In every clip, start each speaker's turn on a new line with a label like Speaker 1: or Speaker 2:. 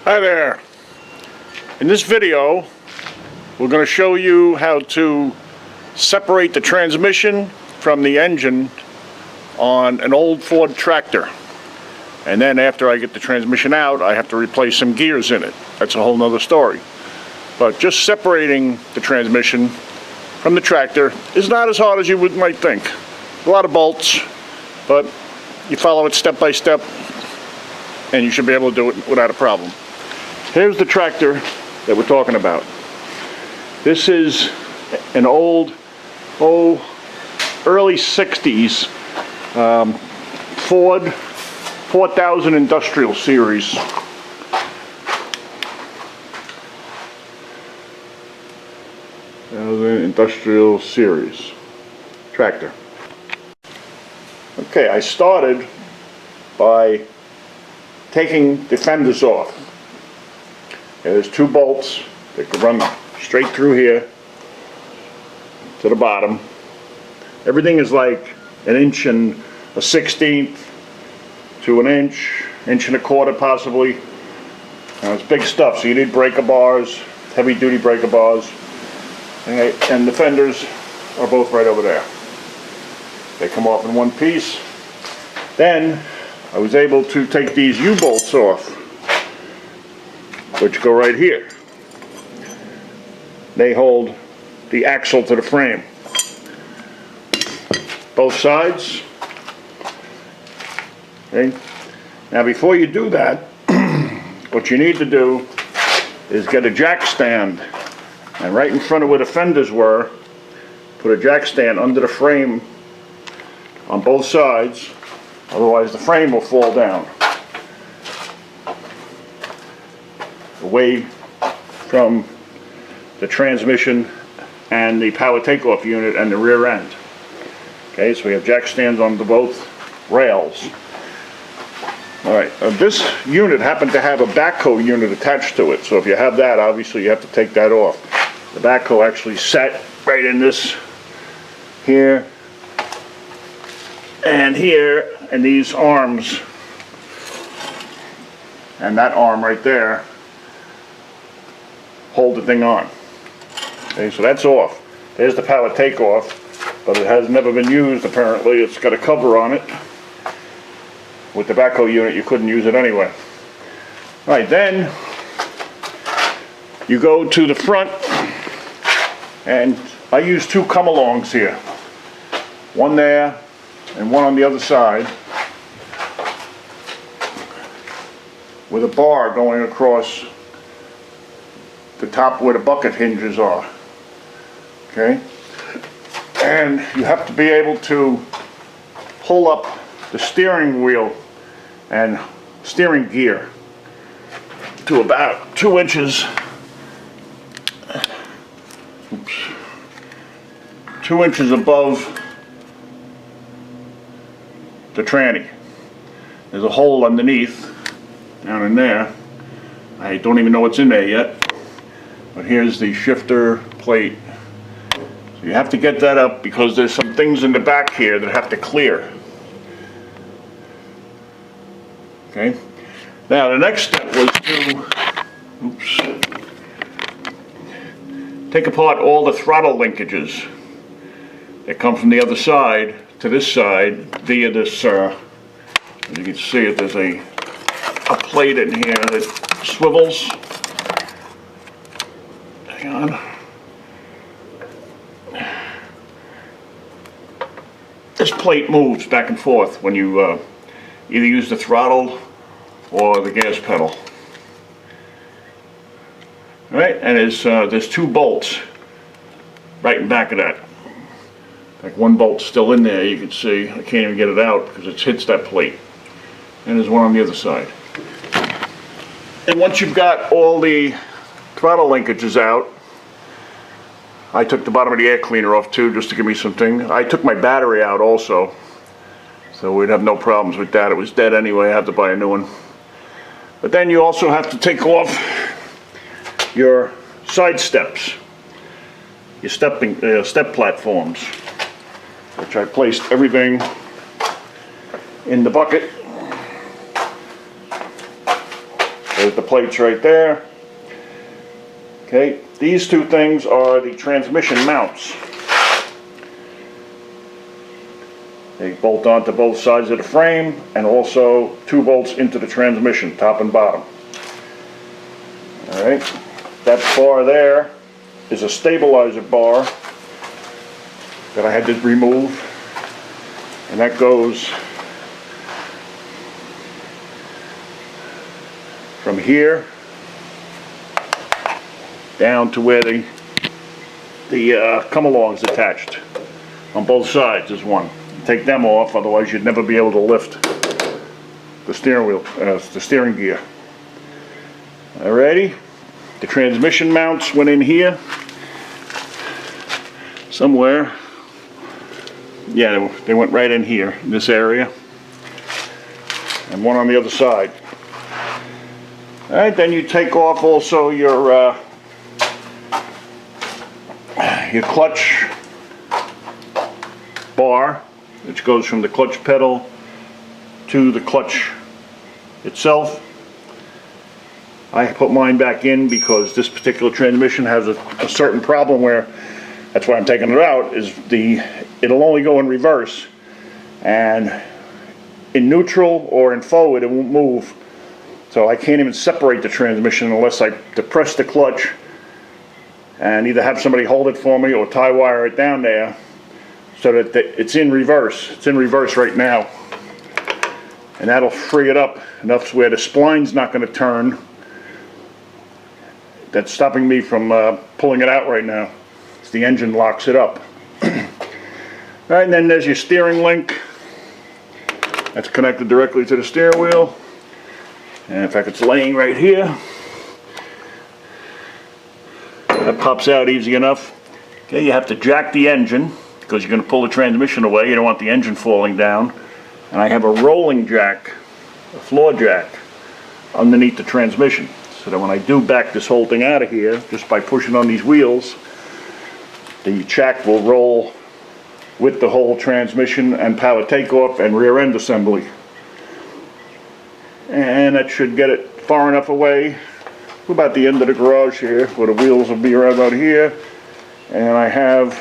Speaker 1: Hi there. In this video we're going to show you how to separate the transmission from the engine on an old Ford tractor. And then after I get the transmission out, I have to replace some gears in it. That's a whole nother story. But just separating the transmission from the tractor is not as hard as you might think. A lot of bolts, but you follow it step by step and you should be able to do it without a problem. Here's the tractor that we're talking about. This is an old, early 60s Ford 4000 Industrial Series. Industrial Series tractor. Okay, I started by taking the fenders off. There's two bolts that can run straight through here to the bottom. Everything is like 1 1/16 to an inch and a quarter possibly. Now it's big stuff, so you need breaker bars, heavy duty breaker bars. And the fenders are both right over there. They come off in one piece. Then I was able to take these U-bolts off, which go right here. They hold the axle to the frame. Both sides. Okay. Now before you do that, what you need to do is get a jack stand, and right in front of where the fenders were, put a jack stand under the frame on both sides, otherwise the frame will fall down away from the transmission and the power takeoff unit and the rear end. Okay, so we have jack stands on both rails. Alright, this unit happened to have a backhoe unit attached to it, so if you have that, obviously you have to take that off. The backhoe actually sat right in this here and here, and these arms and that arm right there hold the thing on. Okay, so that's off. There's the power takeoff, but it has never been used apparently. It's got a cover on it. With the backhoe unit you couldn't use it anyway. Alright, then you go to the front, and I use two come-alongs here. One there and one on the other side, with a bar going across the top where the bucket hinges are. Okay? And you have to be able to pull up the steering wheel and steering gear to about 2 inches. Oops. 2 inches above the tranny. There's a hole underneath, down in there. I don't even know what's in there yet. But here's the shifter plate. So you have to get that up because there's some things in the back here that have to clear. Okay. Now the next step was to take apart all the throttle linkages that come from the other side to this side via this, as you can see it, there's a plate in here that swivels. Hang on. This plate moves back and forth when you either use the throttle or the gas pedal. Alright, and there's two bolts right in back of that. Like one bolt's still in there, you can see. I can't even get it out because it hits that plate. And there's one on the other side. And once you've got all the throttle linkages out, I took the bottom of the air cleaner off too, just to give me something. I took my battery out also, so we'd have no problems with that. It was dead anyway, I had to buy a new one. But then you also have to take off your side steps, your step platforms, which I placed everything in the bucket. There's the plates right there. Okay, these two things are the transmission mounts. They bolt onto both sides of the frame, and also 2 bolts into the transmission, top and bottom. Alright, that bar there is a stabilizer bar that I had to remove, and that goes from here down to where the come-along is attached. On both sides there's one. Take them off, otherwise you'd never be able to lift the steering wheel, the steering gear. Alrighty, the transmission mounts went in here somewhere. Yeah, they went right in here, in this area, and one on the other side. Alright, then you take off also your clutch bar, which goes from the clutch pedal to the clutch itself. I put mine back in because this particular transmission has a certain problem where, that's why I'm taking it out, is it'll only go in reverse, and in neutral or in forward it won't move. So I can't even separate the transmission unless I depress the clutch and either have somebody hold it for me or tie wire it down there so that it's in reverse. It's in reverse right now, and that'll free it up enough where the spline's not going to turn. That's stopping me from pulling it out right now. The engine locks it up. Alright, and then there's your steering link. That's connected directly to the steering wheel. And in fact, it's laying right here. That pops out easy enough. Okay, you have to jack the engine because you're going to pull the transmission away. You don't want the engine falling down. And I have a rolling jack, a floor jack, underneath the transmission. So that when I do back this whole thing out of here, just by pushing on these wheels, the jack will roll with the whole transmission and power takeoff and rear end assembly. And that should get it far enough away. We're about the end of the garage here, where the wheels will be right about here. And I have,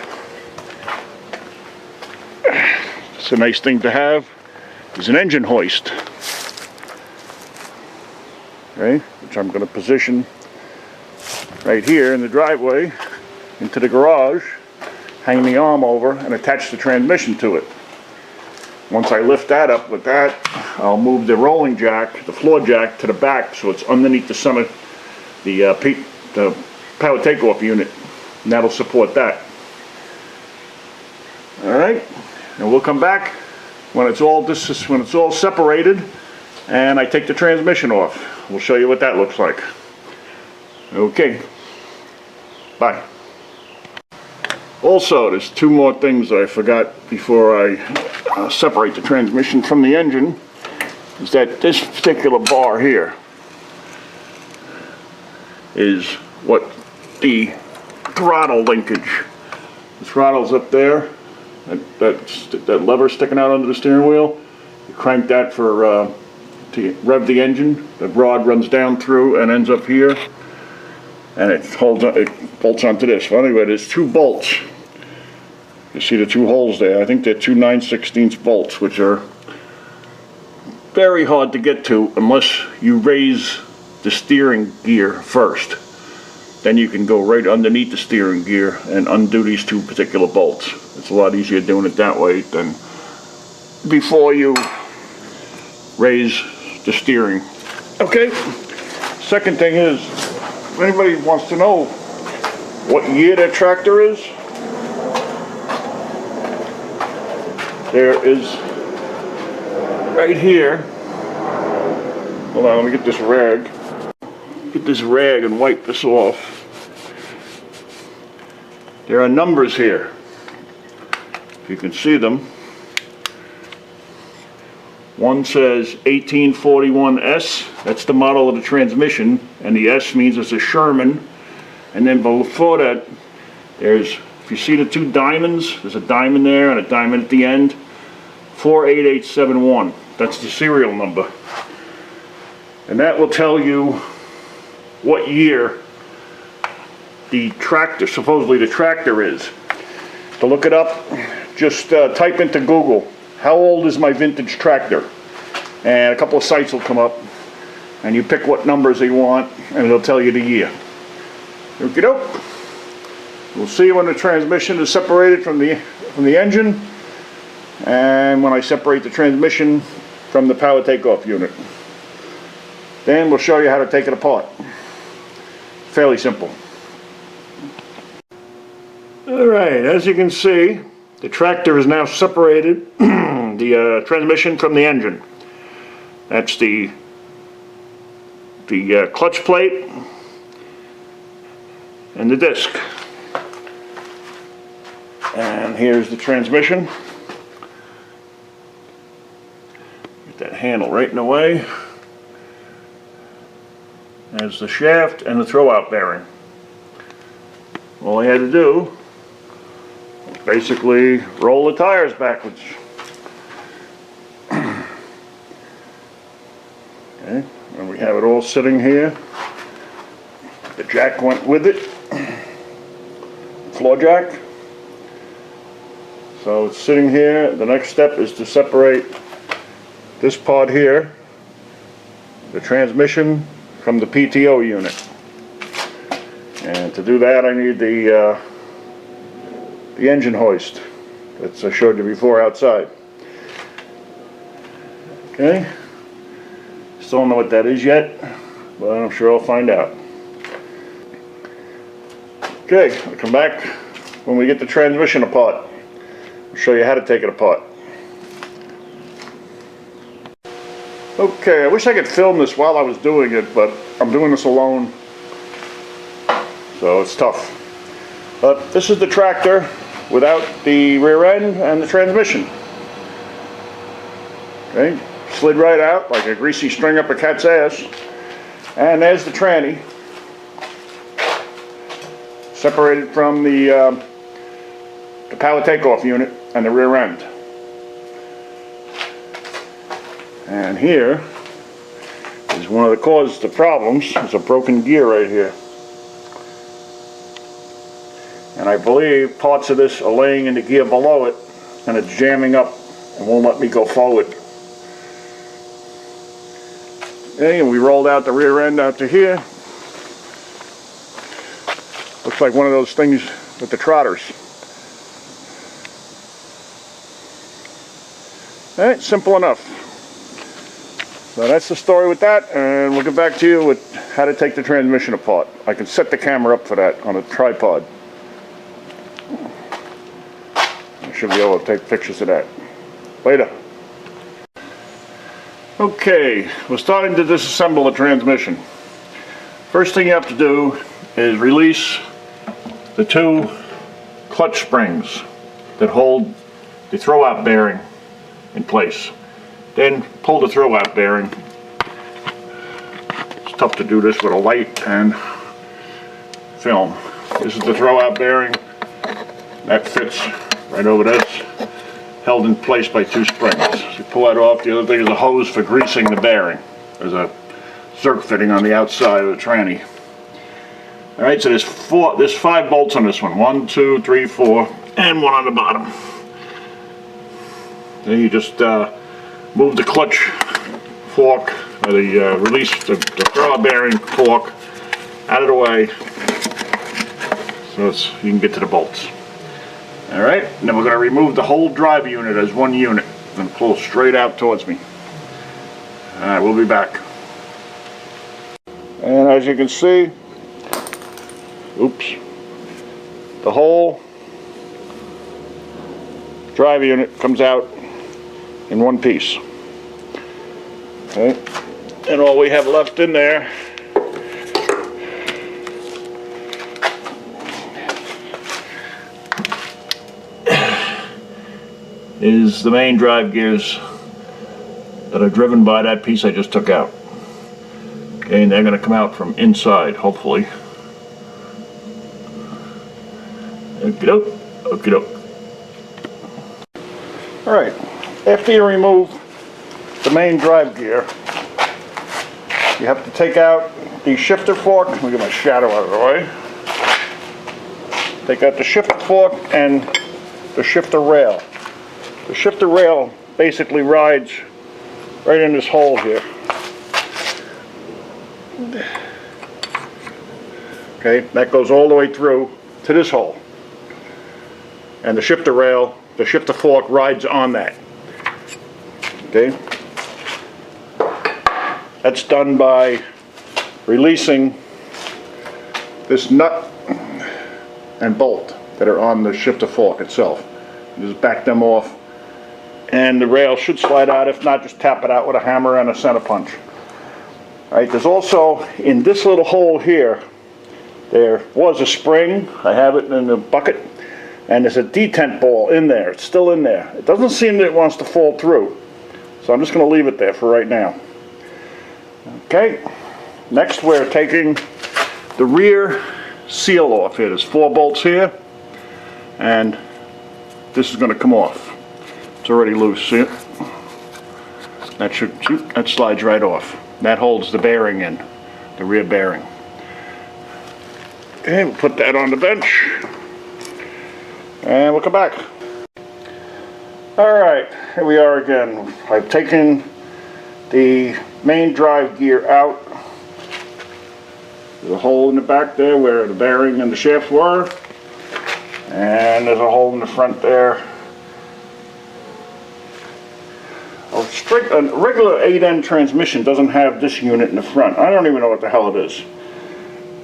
Speaker 1: it's a nice thing to have, is an engine hoist. Okay, which I'm going to position right here in the driveway into the garage, hang the arm over, and attach the transmission to it. Once I lift that up with that, I'll move the rolling jack, the floor jack, to the back so it's underneath the summit, the power takeoff unit, and that'll support that. Alright, and we'll come back when it's all separated and I take the transmission off. We'll show you what that looks like. Okay, bye. Also, there's 2 more things I forgot before I separate the transmission from the engine, is that this particular bar here is what the throttle linkage. The throttle's up there, that lever sticking out under the steering wheel. You crank that for to rev the engine. The rod runs down through and ends up here, and it bolts onto this. Well, anyway, there's 2 bolts. You see the 2 holes there. I think they're 2 9/16 bolts, which are very hard to get to unless you raise the steering gear first. Then you can go right underneath the steering gear and undo these 2 particular bolts. It's a lot easier doing it that way than before you raise the steering. Okay, second thing is, if anybody wants to know what year their tractor is, there is right here, hold on, let me get this rag. Get this rag and wipe this off. There are numbers here, if you can see them. One says 1841S, that's the model of the transmission, and the S means it's a Sherman. And then before that, there's, if you see the 2 diamonds, there's a diamond there and a diamond at the end, 48871. That's the serial number. And that will tell you what year the tractor, supposedly the tractor is. To look it up, just type into Google, how old is my vintage tractor? And a couple of sites will come up, and you pick what numbers you want, and it'll tell you the year. Okie doke. We'll see when the transmission is separated from the engine, and when I separate the transmission from the power takeoff unit. Then we'll show you how to take it apart. Fairly simple. Alright, as you can see, the tractor is now separated, the transmission from the engine. That's the clutch plate and the disc. And here's the transmission. Get that handle right in the way. There's the shaft and the throwout bearing. All I had to do was basically roll the tires backwards. Okay, and we have it all sitting here. The jack went with it, floor jack. So it's sitting here. The next step is to separate this part here, the transmission, from the PTO unit. And to do that I need the engine hoist that I showed you before outside. Okay, still don't know what that is yet, but I'm sure I'll find out. Okay, I'll come back when we get the transmission apart. I'll show you how to take it apart. Okay, I wish I could film this while I was doing it, but I'm doing this alone, so it's tough. But this is the tractor without the rear end and the transmission. Okay, slid right out like a greasy string up a cat's ass. And there's the tranny, separated from the power takeoff unit and the rear end. And here is one of the causes of problems. There's a broken gear right here. And I believe parts of this are laying in the gear below it, and it's jamming up and won't let me go forward. Okay, and we rolled out the rear end out to here. Looks like one of those things with the trotters. Alright, simple enough. So that's the story with that, and we'll get back to you with how to take the transmission apart. I can set the camera up for that on a tripod. I should be able to take pictures of that. Later. Okay, we're starting to disassemble the transmission. First thing you have to do is release the two clutch springs that hold the throwout bearing in place. Then pull the throwout bearing. It's tough to do this with a light and film. This is the throwout bearing. That fits right over this, held in place by two springs. So you pull that off. The other thing is a hose for greasing the bearing. There's a zerk fitting on the outside of the tranny. Alright, so there's 5 bolts on this one. 1, 2, 3, 4, and one on the bottom. Then you just move the clutch fork, or the release the throwout bearing fork out of the way, so you can get to the bolts. Alright, and then we're going to remove the whole drive unit as one unit and pull straight out towards me. Alright, we'll be back. And as you can see, oops, the whole drive unit comes out in one piece. Okay, and all we have left in there is the main drive gears that are driven by that piece I just took out. Okay, and they're going to come out from inside, hopefully. Okie-doke, okie-doke. Alright, after you remove the main drive gear, you have to take out the shifter fork. Let me get my shadow out of the way. Take out the shifter fork and the shifter rail. The shifter rail basically rides right in this hole here. Okay, that goes all the way through to this hole. And the shifter rail, the shifter fork rides on that. Okay? That's done by releasing this nut and bolt that are on the shifter fork itself. You just back them off and the rail should slide out. If not, just tap it out with a hammer and a center punch. Alright, there's also in this little hole here, there was a spring. I have it in the bucket, and there's a detent ball in there. It's still in there. It doesn't seem that it wants to fall through, so I'm just going to leave it there for right now. Okay, next we're taking the rear seal off here. There's 4 bolts here, and this is going to come off. It's already loose, see it? That slides right off. That holds the bearing in, the rear bearing. Okay, we'll put that on the bench, and we'll come back. Alright, here we are again. I've taken the main drive gear out. There's a hole in the back there where the bearing and the shafts were, and there's a hole in the front there. A regular 8N transmission doesn't have this unit in the front. I don't even know what the hell it is,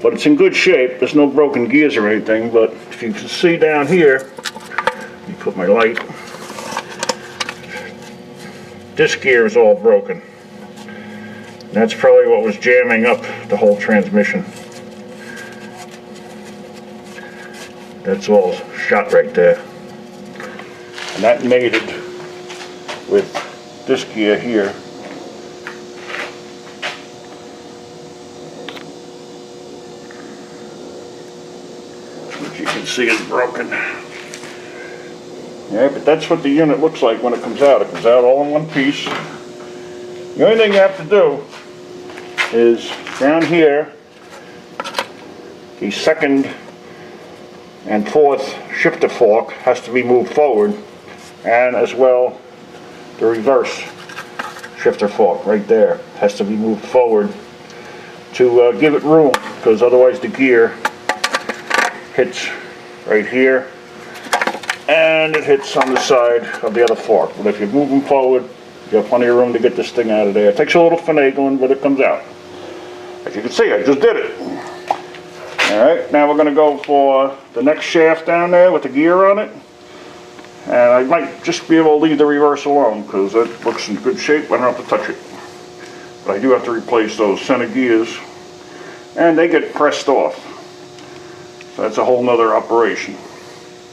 Speaker 1: but it's in good shape. There's no broken gears or anything, but if you can see down here, let me put my light, this gear is all broken. That's probably what was jamming up the whole transmission. That's all shot right there. And that mated with this gear here. Which you can see is broken. Yeah, but that's what the unit looks like when it comes out. It comes out all in one piece. The only thing you have to do is down here, the second and fourth shifter fork has to be moved forward, and as well the reverse shifter fork right there has to be moved forward to give it room, because otherwise the gear hits right here and it hits on the side of the other fork. But if you move them forward, you have plenty of room to get this thing out of there. It takes a little finagling, but it comes out. As you can see, I just did it. Alright, now we're going to go for the next shaft down there with the gear on it. And I might just be able to leave the reverse alone because it looks in good shape. I don't have to touch it. But I do have to replace those center gears, and they get pressed off. So that's a whole nother operation.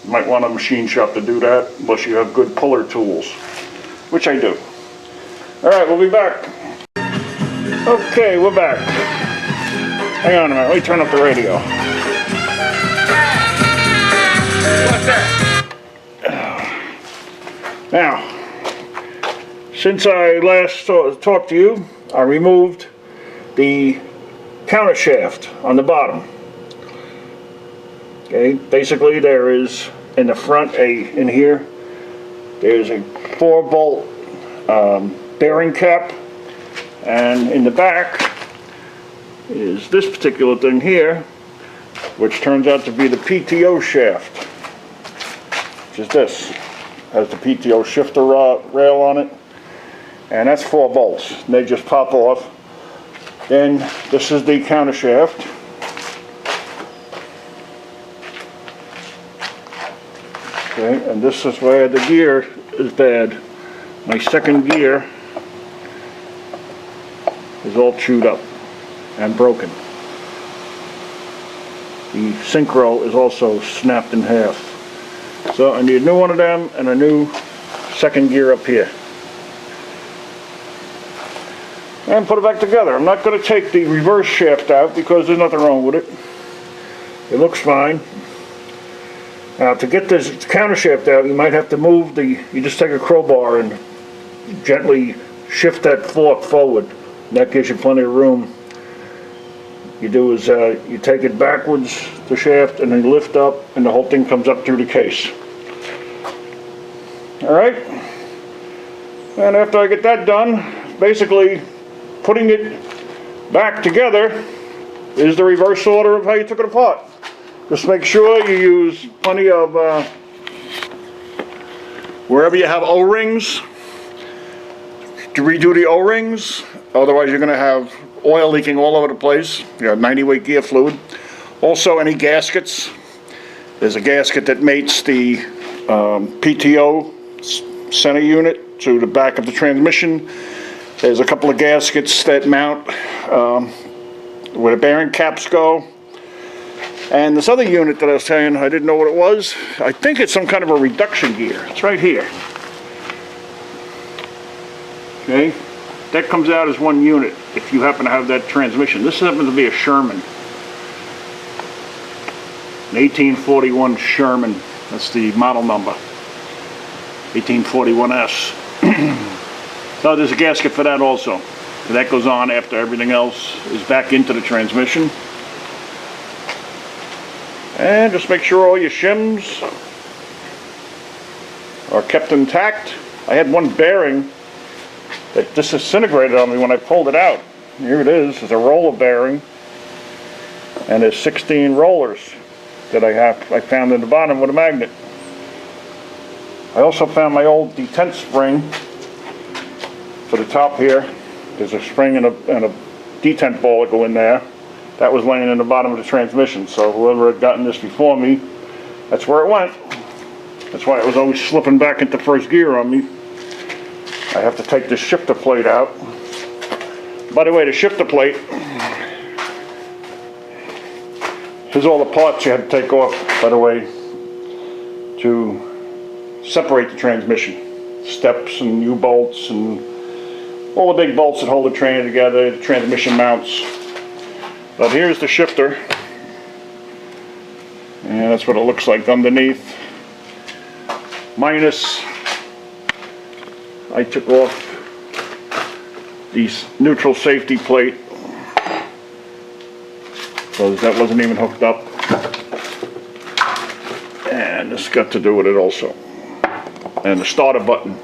Speaker 1: You might want a machine shop to do that, unless you have good puller tools, which I do. Alright, we'll be back. Okay, we're back. Hang on a minute, let me turn up the radio. What's that? Now, since I last talked to you, I removed the counter shaft on the bottom. Okay, basically there is in the front in here, there's a 4-bolt bearing cap, and in the back is this particular thing here, which turns out to be the PTO shaft, which is this. Has the PTO shifter rail on it, and that's 4 bolts. They just pop off. Then this is the counter shaft. Okay, and this is where the gear is bad. My second gear is all chewed up and broken. The synchro is also snapped in half. So I need a new one of them and a new second gear up here. And put it back together. I'm not going to take the reverse shaft out because there's nothing wrong with it. It looks fine. Now to get this counter shaft out, you might have to move you just take a crowbar and gently shift that fork forward. That gives you plenty of room. you do is you take it backwards, the shaft, and then lift up, and the whole thing comes up through the case. Alright? And after I get that done, basically putting it back together is the reverse order of how you took it apart. Just make sure you use plenty of, wherever you have O-rings, to redo the O-rings, otherwise you're going to have oil leaking all over the place. You have 90-weight gear fluid. Also any gaskets. There's a gasket that mates the PTO center unit to the back of the transmission. There's a couple of gaskets that mount where the bearing caps go. And this other unit that I was saying, I didn't know what it was. I think it's some kind of a reduction gear. It's right here. Okay, that comes out as one unit if you happen to have that transmission. This happens to be a Sherman. An 1841 Sherman. That's the model number. 1841S. So there's a gasket for that also. And that goes on after everything else is back into the transmission. And just make sure all your shims are kept intact. I had one bearing that disintegrated on me when I pulled it out. Here it is. It's a roller bearing. And there's 16 rollers that I found in the bottom with a magnet. I also found my old detent spring for the top here. There's a spring and a detent ball that go in there. That was laying in the bottom of the transmission, so whoever had gotten this before me, that's where it went. That's why it was always slipping back into first gear on me. I have to take this shifter plate out. By the way, the shifter plate, here's all the parts you had to take off, by the way, to separate the transmission. Steps and U-bolts and all the big bolts that hold the train together, the transmission mounts. But here's the shifter, and that's what it looks like underneath. Minus, I took off the neutral safety plate, because that wasn't even hooked up. And this got to do with it also. And the starter button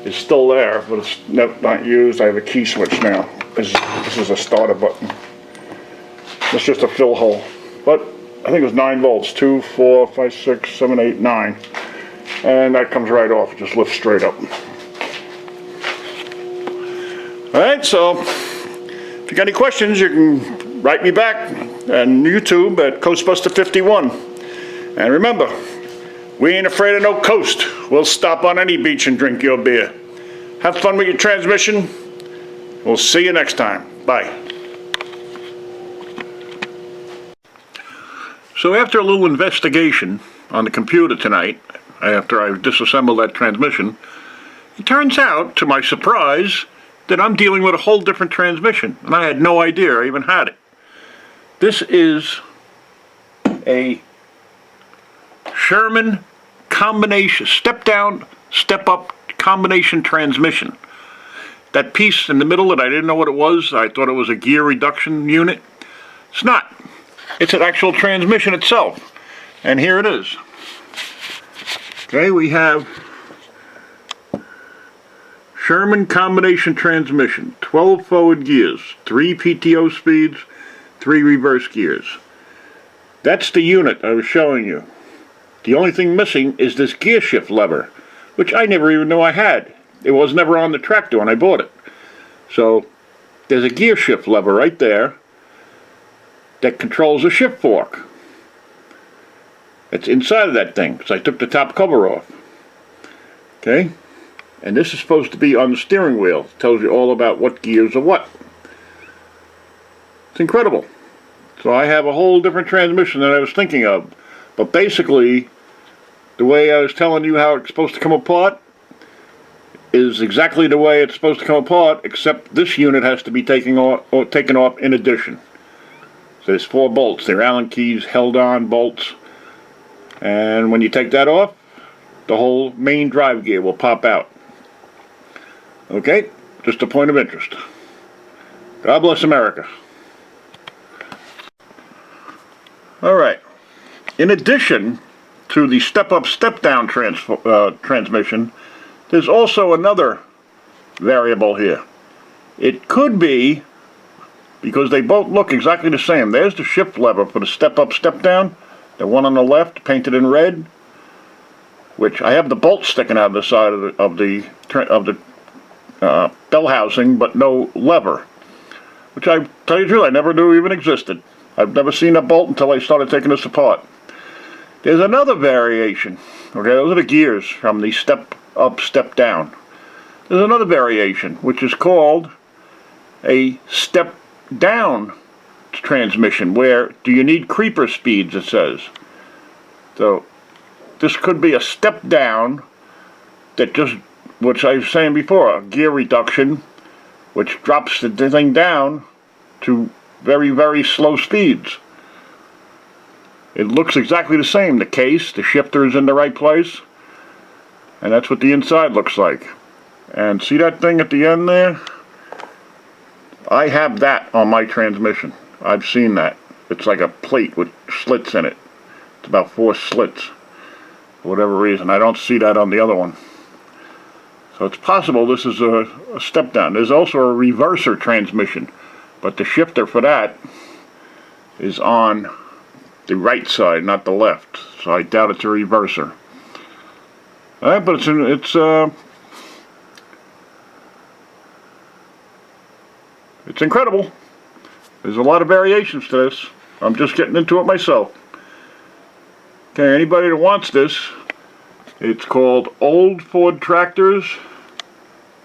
Speaker 1: is still there, but it's not used. I have a key switch now. This is a starter button. It's just a fill hole. But I think it was 9 volts. 2, 4, 5, 6, 7, 8, 9. And that comes right off. It just lifts straight up. Alright, so if you got any questions, you can write me back on YouTube at Coastbuster51. And remember, we ain't afraid of no coast. We'll stop on any beach and drink your beer. Have fun with your transmission. We'll see you next time. Bye. So after a little investigation on the computer tonight, after I disassembled that transmission, it turns out, to my surprise, that I'm dealing with a whole different transmission, and I had no idea I even had it. This is a Sherman combination, step-down, step-up combination transmission. That piece in the middle that I didn't know what it was, I thought it was a gear reduction unit. It's not. It's an actual transmission itself. And here it is. Okay, we have Sherman combination transmission, 12 forward gears, 3 PTO speeds, 3 reverse gears. That's the unit I was showing you. The only thing missing is this gear shift lever, which I never even knew I had. It was never on the tractor when I bought it. So there's a gear shift lever right there that controls a shift fork. It's inside of that thing, because I took the top cover off. Okay? And this is supposed to be on the steering wheel. It tells you all about what gears are what. It's incredible. So I have a whole different transmission than I was thinking of. But basically, the way I was telling you how it's supposed to come apart is exactly the way it's supposed to come apart, except this unit has to be taken off in addition. So there's 4 bolts. They're Allen keys, held-on bolts. And when you take that off, the whole main drive gear will pop out. Okay? Just a point of interest. God bless America. Alright, in addition to the step-up, step-down transmission, there's also another variable here. It could be, because they both look exactly the same. There's the shift lever for the step-up, step-down, the one on the left painted in red, which I have the bolt sticking out of the side of the bell housing, but no lever, which I tell you the truth, I never knew even existed. I've never seen a bolt until I started taking this apart. There's another variation. Okay, those are the gears from the step up, step down. There's another variation, which is called a step down transmission, where do you need creeper speeds, it says. So this could be a step down that just, which I was saying before, a gear reduction, which drops the thing down to very, very slow speeds. It looks exactly the same. The case, the shifter is in the right place, and that's what the inside looks like. And see that thing at the end there? I have that on my transmission. I've seen that. It's like a plate with slits in it. It's about 4 slits. For whatever reason, I don't see that on the other one. So it's possible this is a step down. There's also a reverser transmission, but the shifter for that is on the right side, not the left. So I doubt it's a reverser. Alright, but it's incredible. There's a lot of variations to this. I'm just getting into it myself. Okay, anybody that wants this, it's called Old Ford Tractors.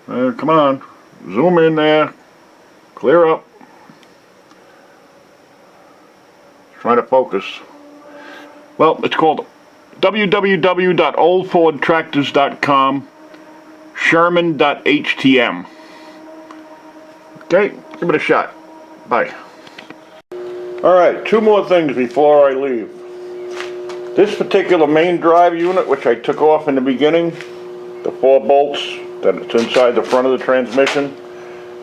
Speaker 1: Come on, zoom in there, clear up. Trying to focus. Well, it's called www.oldfordtractors.com, Sherman.htm. Okay, give it a shot. Bye. Alright, 2 more things before I leave. This particular main drive unit, which I took off in the beginning, the 4 bolts that's inside the front of the transmission,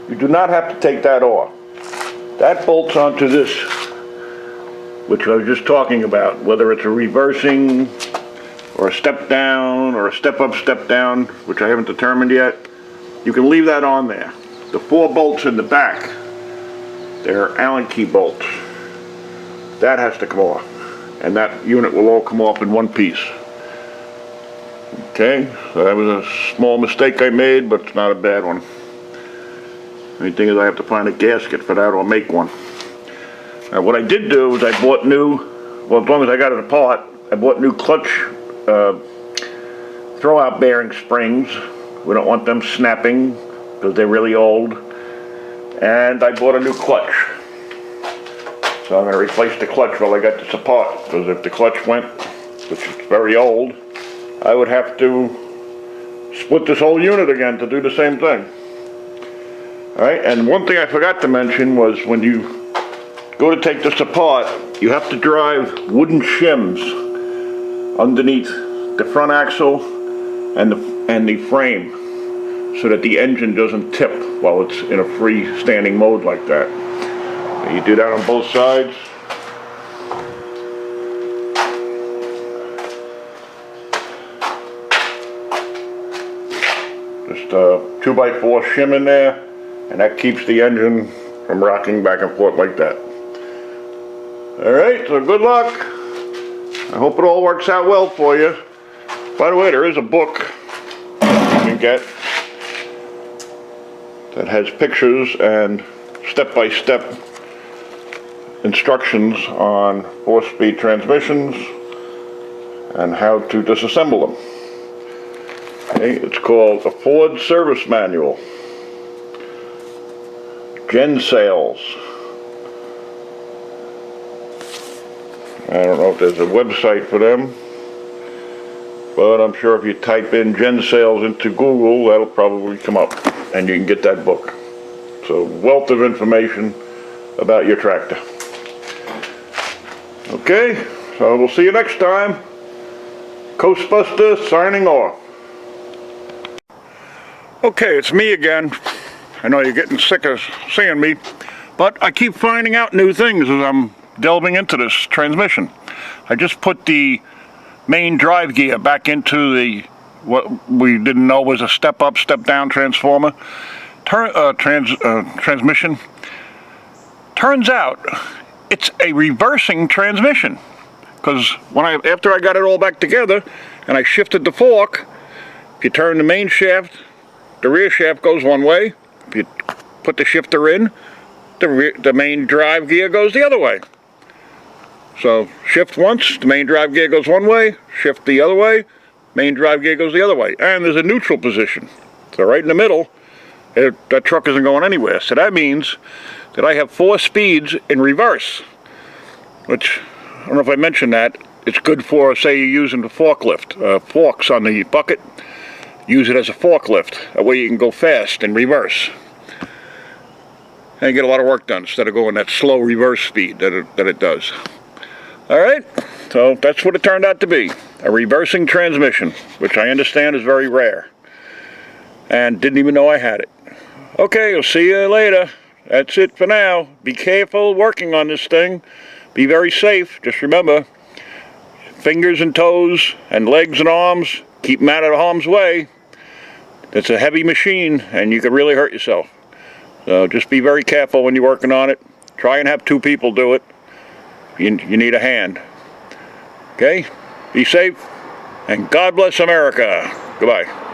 Speaker 1: you do not have to take that off. That bolts onto this, which I was just talking about, whether it's a reversing or a step down or a step up, step down, which I haven't determined yet. You can leave that on there. The 4 bolts in the back, they're Allen key bolts. That has to come off, and that unit will all come off in one piece. Okay, so that was a small mistake I made, but it's not a bad one. Only thing is I have to find a gasket for that or make one. Now what I did do is I bought new, well, as long as I got it apart, I bought new clutch throwout bearing springs. We don't want them snapping because they're really old. And I bought a new clutch. So I'm going to replace the clutch while I got this apart, because if the clutch went, which is very old, I would have to split this whole unit again to do the same thing. Alright, and one thing I forgot to mention was when you go to take this apart, you have to drive wooden shims underneath the front axle and the frame so that the engine doesn't tip while it's in a freestanding mode like that. And you do that on both sides. Just a 2x4 shim in there, and that keeps the engine from rocking back and forth like that. Alright, so good luck. I hope it all works out well for you. By the way, there is a book you can get that has pictures and step-by-step instructions on 4-speed transmissions and how to disassemble them. Okay, it's called a Ford Service Manual. Gen Sales. I don't know if there's a website for them, but I'm sure if you type in Gen Sales into Google, that'll probably come up and you can get that book. So, wealth of information about your tractor. Okay, so we'll see you next time. Coastbuster signing off. Okay, it's me again. I know you're getting sick of seeing me, but I keep finding out new things as I'm delving into this transmission. I just put the main drive gear back into the what we didn't know was a step up, step down transformer transmission. Turns out it's a reversing transmission, because after I got it all back together and I shifted the fork, if you turn the main shaft, the rear shaft goes one way. If you put the shifter in, the main drive gear goes the other way. So shift once, the main drive gear goes one way, shift the other way, main drive gear goes the other way. And there's a neutral position. So right in the middle, that truck isn't going anywhere. So that means that I have 4 speeds in reverse, which, I don't know if I mentioned that, it's good for, say you're using the forklift, forks on the bucket, use it as a forklift. That way you can go fast in reverse. And get a lot of work done instead of going that slow reverse speed that it does. Alright, so that's what it turned out to be. A reversing transmission, which I understand is very rare. And didn't even know I had it. Okay, I'll see you later. That's it for now. Be careful working on this thing. Be very safe. Just remember, fingers and toes and legs and arms, keep them out of harm's way. It's a heavy machine and you could really hurt yourself. So just be very careful when you're working on it. Try and have 2 people do it. You need a hand. Okay? Be safe, and God bless America. Goodbye.